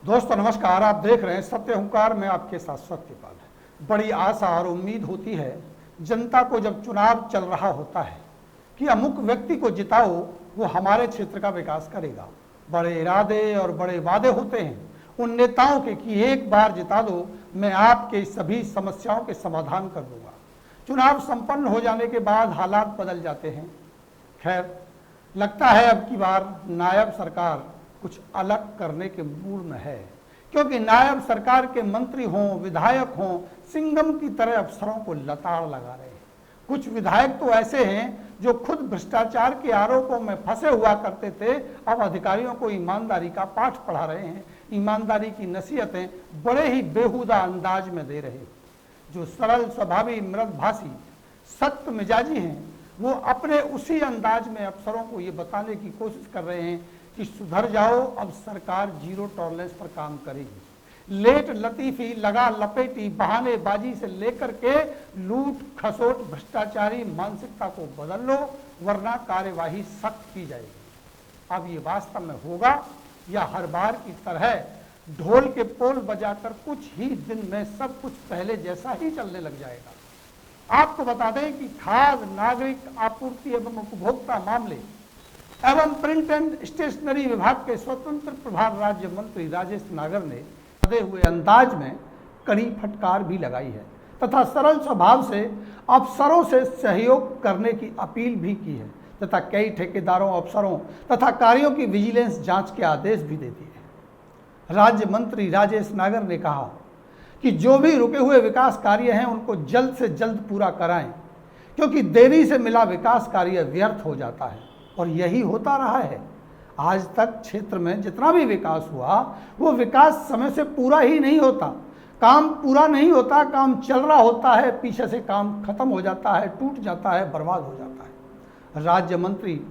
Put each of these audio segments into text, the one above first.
दोस्तों नमस्कार। आप देख रहे हैं सत्य हुंकार में आपके साथ सत्यपाल। बड़ी आशा और उम्मीद होती है जनता को जब चुनाव चल रहा होता है कि अमुक व्यक्ति को जिताओ, वो हमारे क्षेत्र का विकास करेगा। बड़े इरादे और बड़े वादे होते हैं उन नेताओं के कि एक बार जिता दो, मैं आपके सभी समस्याओं के समाधान कर दूंगा। चुनाव संपन्न हो जाने के बाद हालात बदल जाते हैं। खैर, लगता है अब की बार नायब सरकार कुछ अलग करने के मूड में है, क्योंकि नायब सरकार के मंत्री हों, विधायक हों, सिंघम की तरह अफसरों को लताड़ लगा रहे हैं। कुछ विधायक तो ऐसे हैं जो खुद भ्रष्टाचार के आरोपों में फंसे हुआ करते थे, अब अधिकारियों को ईमानदारी का पाठ पढ़ा रहे हैं, ईमानदारी की नसीहतें बड़े ही बेहुदा अंदाज में दे रहे हैं। जो सरल स्वभावी मृदभाषी सख्त मिजाजी हैं, वो अपने उसी अंदाज में अफसरों को ये बताने की कोशिश कर रहे हैं कि सुधर जाओ, अब सरकार जीरो टॉलरेंस पर काम करेगी। लेट लतीफी, लगा लपेटी, बहानेबाजी से लेकर के लूट खसोट भ्रष्टाचारी मानसिकता को बदल लो, वरना कार्यवाही सख्त की जाएगी। अब ये वास्तव में होगा या हर बार की तरह ढोल के पोल बजाकर कुछ ही दिन में सब कुछ पहले जैसा ही चलने लग जाएगा। आपको बता दें कि खाद्य नागरिक आपूर्ति एवं उपभोक्ता मामले एवं प्रिंट एंड स्टेशनरी विभाग के स्वतंत्र प्रभार राज्य मंत्री राजेश नागर ने बदले हुए अंदाज में कड़ी फटकार भी लगाई है तथा सरल स्वभाव से अफसरों से सहयोग करने की अपील भी की है तथा कई ठेकेदारों, अफसरों तथा कार्यों की विजिलेंस जांच के आदेश भी दे दिए हैं। राज्य मंत्री राजेश नागर ने कहा कि जो भी रुके हुए विकास कार्य हैं उनको जल्द से जल्द पूरा कराएं, क्योंकि देरी से मिला विकास कार्य व्यर्थ हो जाता है और यही होता रहा है। आज तक क्षेत्र में जितना भी विकास हुआ वो विकास समय से पूरा ही नहीं होता, काम पूरा नहीं होता, काम चल रहा होता है, पीछे से काम खत्म हो जाता है, टूट जाता है, बर्बाद हो जाता है। राज्य मंत्री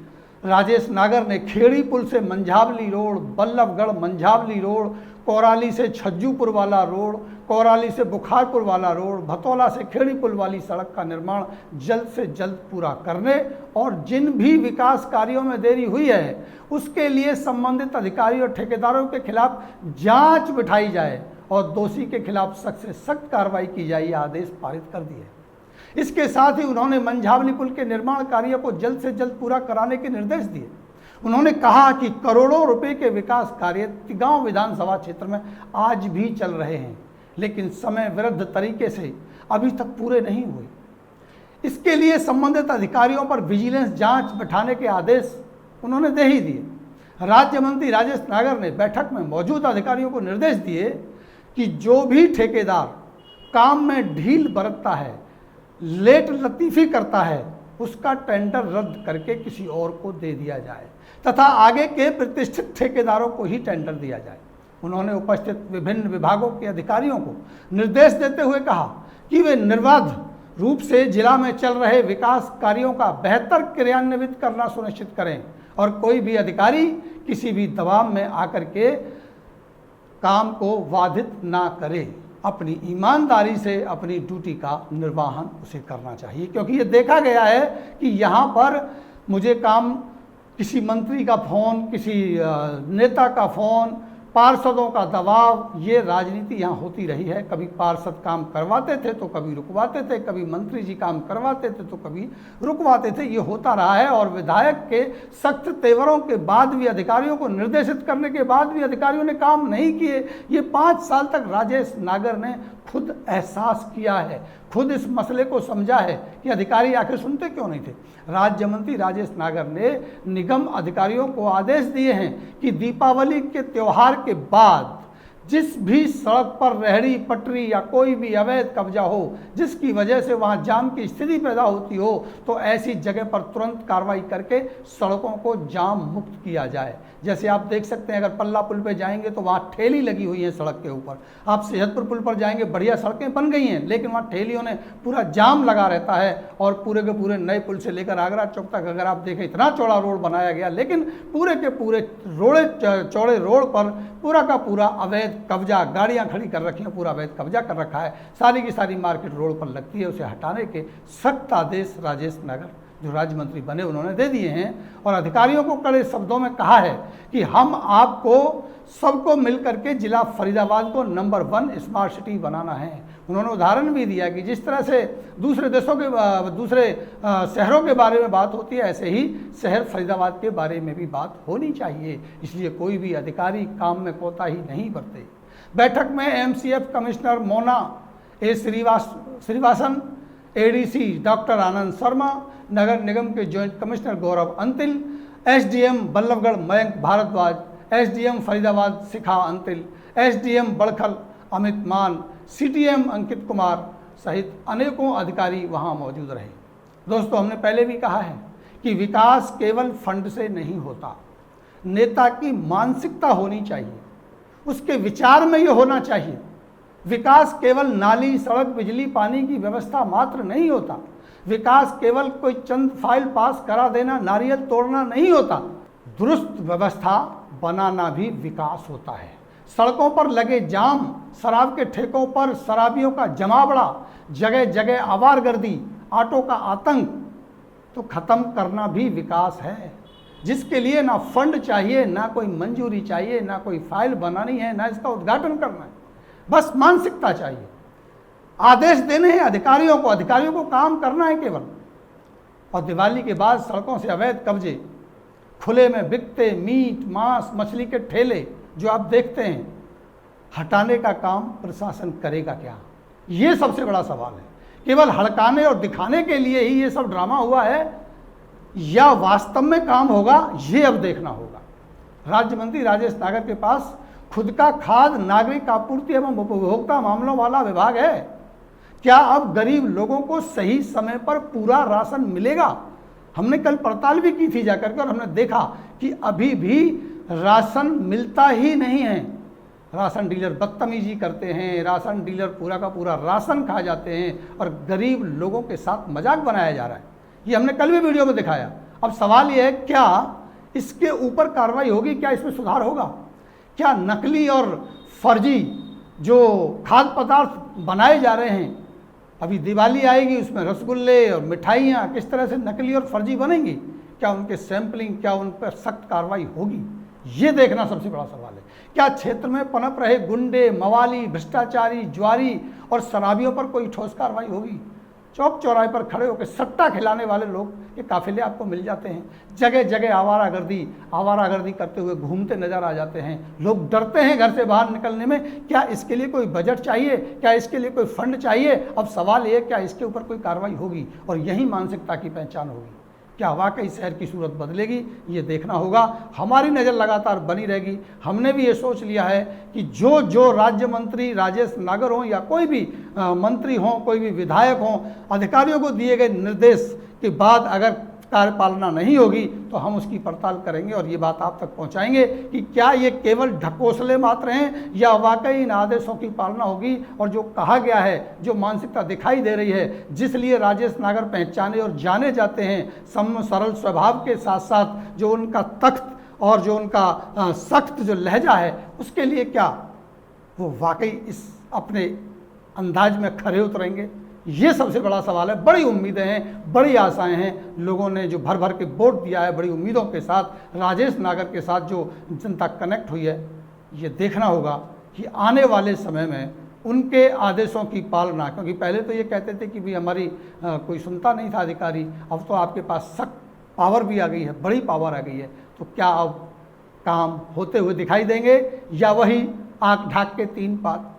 राजेश नागर ने खेड़ी पुल से मंझावली रोड, बल्लभगढ़ मंझावली रोड, कोराली से छज्जूपुर वाला रोड, कोराली से बुखारपुर वाला रोड, भतौला से खेड़ी पुल वाली सड़क का निर्माण जल्द से जल्द पूरा करने और जिन भी विकास कार्यों में देरी हुई है उसके लिए संबंधित अधिकारियों और ठेकेदारों के खिलाफ जांच बिठाई जाए और दोषी के खिलाफ सख्त से सख्त कार्रवाई की जाए, यह आदेश पारित कर दिए। इसके साथ ही उन्होंने मंझावली पुल के निर्माण कार्य को जल्द से जल्द पूरा कराने के निर्देश दिए। उन्होंने कहा कि करोड़ों रुपए के विकास कार्य तिगांव विधानसभा क्षेत्र में आज भी चल रहे हैं, लेकिन समय विरुद्ध तरीके से अभी तक पूरे नहीं हुए। इसके लिए संबंधित अधिकारियों पर विजिलेंस जांच बिठाने के आदेश उन्होंने दे ही दिए। राज्य मंत्री राजेश नागर ने बैठक में मौजूद अधिकारियों को निर्देश दिए कि जो भी ठेकेदार काम में ढील बरतता है, लेट लतीफी करता है, उसका टेंडर रद्द करके किसी और को दे दिया जाए तथा आगे के प्रतिष्ठित ठेकेदारों को ही टेंडर दिया जाए। उन्होंने उपस्थित विभिन्न विभागों के अधिकारियों को निर्देश देते हुए कहा कि वे निर्बाध रूप से जिला में चल रहे विकास कार्यों का बेहतर क्रियान्वित करना सुनिश्चित करें और कोई भी अधिकारी किसी भी दबाव में आकर के काम को बाधित ना करे। अपनी ईमानदारी से अपनी ड्यूटी का निर्वहन उसे करना चाहिए, क्योंकि ये देखा गया है कि यहाँ पर मुझे काम, किसी मंत्री का फ़ोन, किसी नेता का फ़ोन, पार्षदों का दबाव, ये राजनीति यहाँ होती रही है। कभी पार्षद काम करवाते थे तो कभी रुकवाते थे, कभी मंत्री जी काम करवाते थे तो कभी रुकवाते थे, ये होता रहा है। और विधायक के सख्त तेवरों के बाद भी, अधिकारियों को निर्देशित करने के बाद भी अधिकारियों ने काम नहीं किए। ये 5 साल तक राजेश नागर ने खुद एहसास किया है, खुद इस मसले को समझा है कि अधिकारी आखिर सुनते क्यों नहीं थे। राज्य मंत्री राजेश नागर ने निगम अधिकारियों को आदेश दिए हैं कि दीपावली के त्यौहार के बाद जिस भी सड़क पर रेहड़ी पटरी या कोई भी अवैध कब्जा हो जिसकी वजह से वहां जाम की स्थिति पैदा होती हो, तो ऐसी जगह पर तुरंत कार्रवाई करके सड़कों को जाम मुक्त किया जाए। जैसे आप देख सकते हैं, अगर पल्ला पुल पे जाएंगे तो वहाँ ठेली लगी हुई है सड़क के ऊपर। आप सेहतपुर पुल पर जाएंगे, बढ़िया सड़कें बन गई हैं, लेकिन वहाँ ठेलियों ने पूरा जाम लगा रहता है। और पूरे के पूरे नए पुल से लेकर आगरा चौक तक अगर आप देखें, इतना चौड़ा रोड बनाया गया, लेकिन पूरे के पूरे चौड़े रोड पर पूरा का पूरा अवैध कब्जा, गाड़ियां खड़ी कर रखी हैं, पूरा अवैध कब्जा कर रखा है। सारी की सारी मार्केट रोड पर लगती है, उसे हटाने के सख्त आदेश राजेश नागर जो राज्य मंत्री बने उन्होंने दे दिए हैं और अधिकारियों को कड़े शब्दों में कहा है कि हम आपको सबको मिलकर के जिला फरीदाबाद को नंबर 1 स्मार्ट सिटी बनाना है। उन्होंने उदाहरण भी दिया कि जिस तरह से दूसरे देशों के दूसरे शहरों के बारे में बात होती है, ऐसे ही शहर फरीदाबाद के बारे में भी बात होनी चाहिए। इसलिए कोई भी अधिकारी काम में कोताही नहीं बरते। बैठक में एमसीएफ कमिश्नर मोना ए श्रीवासन, एडीसी डॉक्टर आनंद शर्मा, नगर निगम के जॉइंट कमिश्नर गौरव अंतिल, एसडीएम बल्लभगढ़ मयंक भारद्वाज, एसडीएम फरीदाबाद शिखा अंतिल, एसडीएम बड़खल अमित मान, सीटीएम अंकित कुमार सहित अनेकों अधिकारी वहां मौजूद रहे। दोस्तों, हमने पहले भी कहा है कि विकास केवल फंड से नहीं होता। नेता की मानसिकता होनी चाहिए, उसके विचार में ये होना चाहिए। विकास केवल नाली, सड़क, बिजली, पानी की व्यवस्था मात्र नहीं होता। विकास केवल कोई चंद फाइल पास करा देना, नारियल तोड़ना नहीं होता। दुरुस्त व्यवस्था बनाना भी विकास होता है। सड़कों पर लगे जाम, शराब के ठेकों पर शराबियों का जमावड़ा, जगह जगह आवारगर्दी, ऑटो का आतंक तो खत्म करना भी विकास है, जिसके लिए ना फंड चाहिए, ना कोई मंजूरी चाहिए, ना कोई फाइल बनानी है, ना इसका उद्घाटन करना है। बस मानसिकता चाहिए। आदेश देने हैं अधिकारियों को काम करना है केवल। और दिवाली के बाद सड़कों से अवैध कब्जे, खुले में बिकते मीट, मांस, मछली के ठेले जो आप देखते हैं, हटाने का काम प्रशासन करेगा क्या? ये सबसे बड़ा सवाल है। केवल हड़काने और दिखाने के लिए ही ये सब ड्रामा हुआ है या वास्तव में काम होगा, ये अब देखना होगा। राज्य मंत्री राजेश नागर के पास खुद का खाद्य नागरिक आपूर्ति एवं उपभोक्ता मामलों वाला विभाग है। क्या अब गरीब लोगों को सही समय पर पूरा राशन मिलेगा? हमने कल पड़ताल भी की थी जाकर के और हमने देखा कि अभी भी राशन मिलता ही नहीं है। राशन डीलर बदतमीजी करते हैं, राशन डीलर पूरा का पूरा राशन खा जाते हैं और गरीब लोगों के साथ मजाक बनाया जा रहा है। ये हमने कल भी वीडियो में दिखाया। अब सवाल ये है, क्या इसके ऊपर कार्रवाई होगी? क्या इसमें सुधार होगा? क्या नकली और फर्जी जो खाद्य पदार्थ बनाए जा रहे हैं, अभी दिवाली आएगी, उसमें रसगुल्ले और मिठाइयाँ किस तरह से नकली और फर्जी बनेंगी, क्या उनके सैंपलिंग, क्या उन पर सख्त कार्रवाई होगी? ये देखना सबसे बड़ा सवाल है। क्या क्षेत्र में पनप रहे गुंडे, मवाली, भ्रष्टाचारी, जुआरी और शराबियों पर कोई ठोस कार्रवाई होगी? चौक चौराहे पर खड़े होकर सट्टा खिलाने वाले लोग के काफिले आपको मिल जाते हैं। जगह जगह आवारागर्दी करते हुए घूमते नजर आ जाते हैं। लोग डरते हैं घर से बाहर निकलने में। क्या इसके लिए कोई बजट चाहिए? क्या इसके लिए कोई फंड चाहिए? अब सवाल ये, क्या इसके ऊपर कोई कार्रवाई होगी? और यही मानसिकता की पहचान होगी। क्या वाकई शहर की सूरत बदलेगी? ये देखना होगा। हमारी नज़र लगातार बनी रहेगी। हमने भी ये सोच लिया है कि जो राज्य मंत्री राजेश नागर हों या कोई भी मंत्री हों, कोई भी विधायक हों, अधिकारियों को दिए गए निर्देश के बाद अगर कार्यपालना नहीं होगी तो हम उसकी पड़ताल करेंगे और ये बात आप तक पहुंचाएंगे कि क्या ये केवल ढकोसले मात्र हैं या वाकई इन आदेशों की पालना होगी। और जो कहा गया है, जो मानसिकता दिखाई दे रही है, जिस लिए राजेश नागर पहचाने और जाने जाते हैं, सरल स्वभाव के साथ साथ जो उनका तख्त और जो उनका सख्त जो लहजा है, उसके लिए क्या वो वाकई इस अपने अंदाज में खरे उतरेंगे? ये सबसे बड़ा सवाल है। बड़ी उम्मीदें हैं, बड़ी आशाएं हैं। लोगों ने जो भर भर के वोट दिया है, बड़ी उम्मीदों के साथ राजेश नागर के साथ जो जनता कनेक्ट हुई है, ये देखना होगा कि आने वाले समय में उनके आदेशों की पालना, क्योंकि पहले तो ये कहते थे कि भाई हमारी कोई सुनता नहीं था अधिकारी, अब तो आपके पास सख्त पावर भी आ गई है, बड़ी पावर आ गई है। तो क्या अब काम होते हुए दिखाई देंगे या वही आँख ढाक के तीन पात?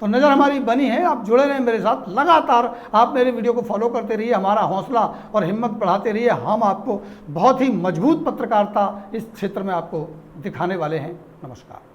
तो नज़र हमारी बनी है। आप जुड़े रहें मेरे साथ, लगातार आप मेरे वीडियो को फॉलो करते रहिए, हमारा हौसला और हिम्मत बढ़ाते रहिए। हम आपको बहुत ही मजबूत पत्रकारिता इस क्षेत्र में आपको दिखाने वाले हैं। नमस्कार।